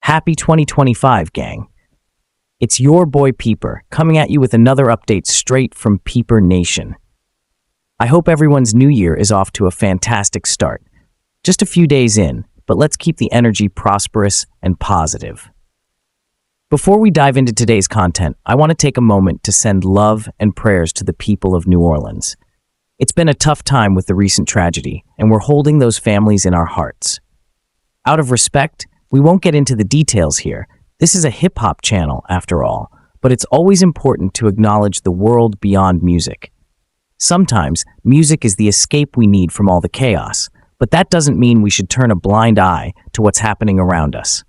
Happy 2025, gang. It's your boy Peeper, coming at you with another update straight from Peeper Nation. I hope everyone's new year is off to a fantastic start. Just a few days in, but let's keep the energy prosperous and positive. Before we dive into today's content, I want to take a moment to send love and prayers to the people of New Orleans. It's been a tough time with the recent tragedy, and we're holding those families in our hearts. Out of respect, we won't get into the details here. This is a hip-hop channel, after all, but it's always important to acknowledge the world beyond music. Sometimes, music is the escape we need from all the chaos, but that doesn't mean we should turn a blind eye to what's happening around us.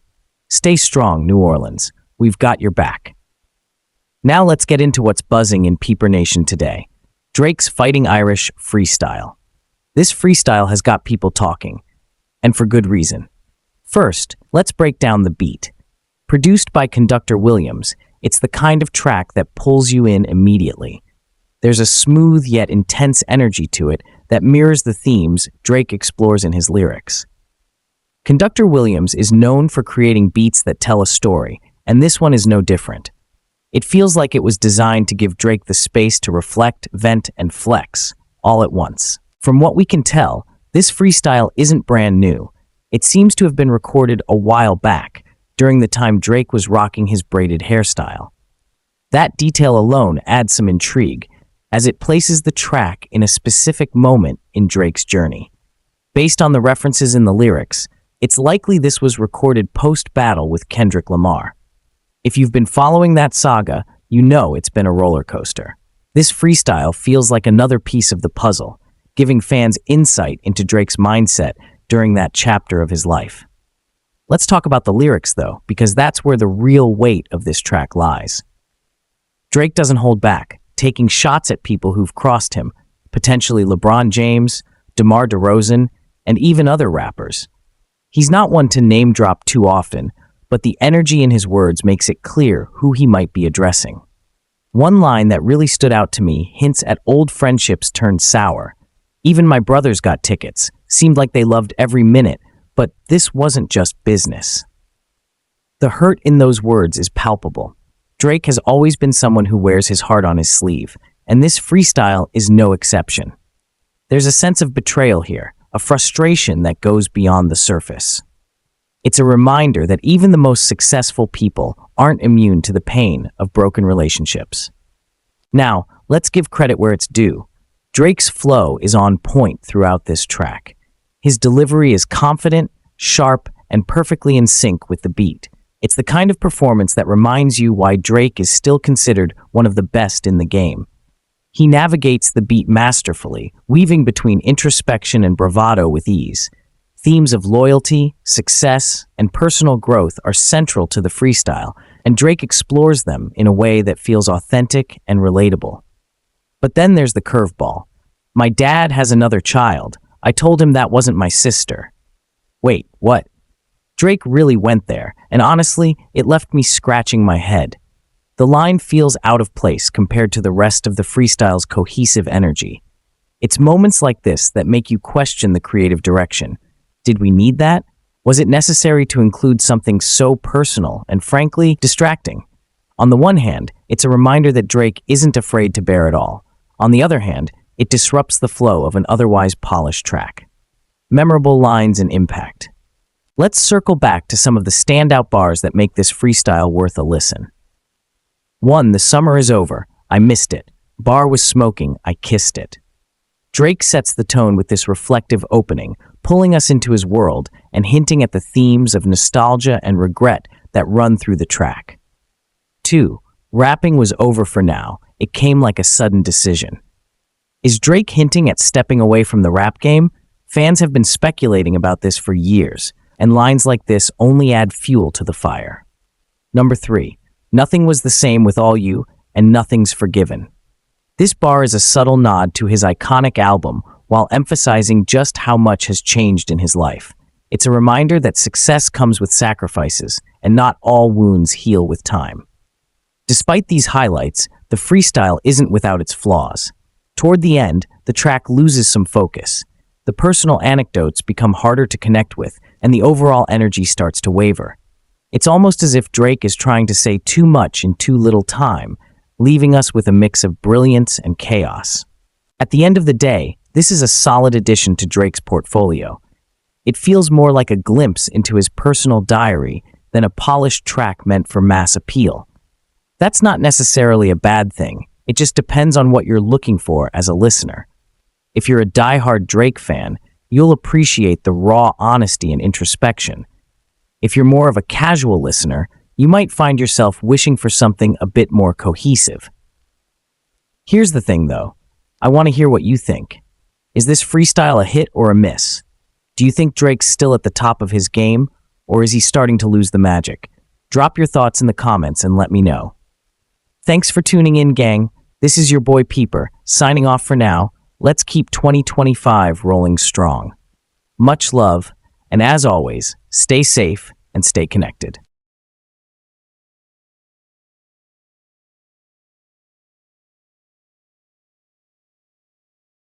Stay strong, New Orleans. We've got your back. Now let's get into what's buzzing in Peeper Nation today. Drake's Fighting Irish Freestyle. This freestyle has got people talking, and for good reason. First, let's break down the beat. Produced by Conductor Williams, it's the kind of track that pulls you in immediately. There's a smooth yet intense energy to it that mirrors the themes Drake explores in his lyrics. Conductor Williams is known for creating beats that tell a story, and this one is no different. It feels like it was designed to give Drake the space to reflect, vent, and flex, all at once. From what we can tell, this freestyle isn't brand new. It seems to have been recorded a while back, during the time Drake was rocking his braided hairstyle. That detail alone adds some intrigue, as it places the track in a specific moment in Drake's journey. Based on the references in the lyrics, it's likely this was recorded post-battle with Kendrick Lamar. If you've been following that saga, you know it's been a roller coaster. This freestyle feels like another piece of the puzzle, giving fans insight into Drake's mindset during that chapter of his life. Let's talk about the lyrics, though, because that's where the real weight of this track lies. Drake doesn't hold back, taking shots at people who've crossed him, potentially LeBron James, DeMar DeRozan, and even other rappers. He's not one to name drop too often, but the energy in his words makes it clear who he might be addressing. One line that really stood out to me hints at old friendships turned sour. Even my brothers got tickets, seemed like they loved every minute, but this wasn't just business. The hurt in those words is palpable. Drake has always been someone who wears his heart on his sleeve, and this freestyle is no exception. There's a sense of betrayal here, a frustration that goes beyond the surface. It's a reminder that even the most successful people aren't immune to the pain of broken relationships. Now, let's give credit where it's due. Drake's flow is on point throughout this track. His delivery is confident, sharp, and perfectly in sync with the beat. It's the kind of performance that reminds you why Drake is still considered one of the best in the game. He navigates the beat masterfully, weaving between introspection and bravado with ease. Themes of loyalty, success, and personal growth are central to the freestyle, and Drake explores them in a way that feels authentic and relatable. But then there's the curveball. My dad has another child. I told him that wasn't my sister. Wait, what? Drake really went there, and honestly, it left me scratching my head. The line feels out of place compared to the rest of the freestyle's cohesive energy. It's moments like this that make you question the creative direction. Did we need that? Was it necessary to include something so personal and, frankly, distracting? On the one hand, it's a reminder that Drake isn't afraid to bear it all. On the other hand, it disrupts the flow of an otherwise polished track. Memorable lines and impact. Let's circle back to some of the standout bars that make this freestyle worth a listen. 1. The summer is over. I missed it. Bar was smoking. I kissed it. Drake sets the tone with this reflective opening, pulling us into his world and hinting at the themes of nostalgia and regret that run through the track. 2. Rapping was over for now. It came like a sudden decision. Is Drake hinting at stepping away from the rap game? Fans have been speculating about this for years, and lines like this only add fuel to the fire. 3. Nothing was the same with all you, and nothing's forgiven. This bar is a subtle nod to his iconic album while emphasizing just how much has changed in his life. It's a reminder that success comes with sacrifices, and not all wounds heal with time. Despite these highlights, the freestyle isn't without its flaws. Toward the end, the track loses some focus. The personal anecdotes become harder to connect with, and the overall energy starts to waver. It's almost as if Drake is trying to say too much in too little time, leaving us with a mix of brilliance and chaos. At the end of the day, this is a solid addition to Drake's portfolio. It feels more like a glimpse into his personal diary than a polished track meant for mass appeal. That's not necessarily a bad thing. It just depends on what you're looking for as a listener. If you're a diehard Drake fan, you'll appreciate the raw honesty and introspection. If you're more of a casual listener, you might find yourself wishing for something a bit more cohesive. Here's the thing, though. I want to hear what you think. Is this freestyle a hit or a miss? Do you think Drake's still at the top of his game, or is he starting to lose the magic? Drop your thoughts in the comments and let me know. Thanks for tuning in, gang. This is your boy Peeper, signing off for now. Let's keep 2025 rolling strong. Much love, and as always, stay safe and stay connected.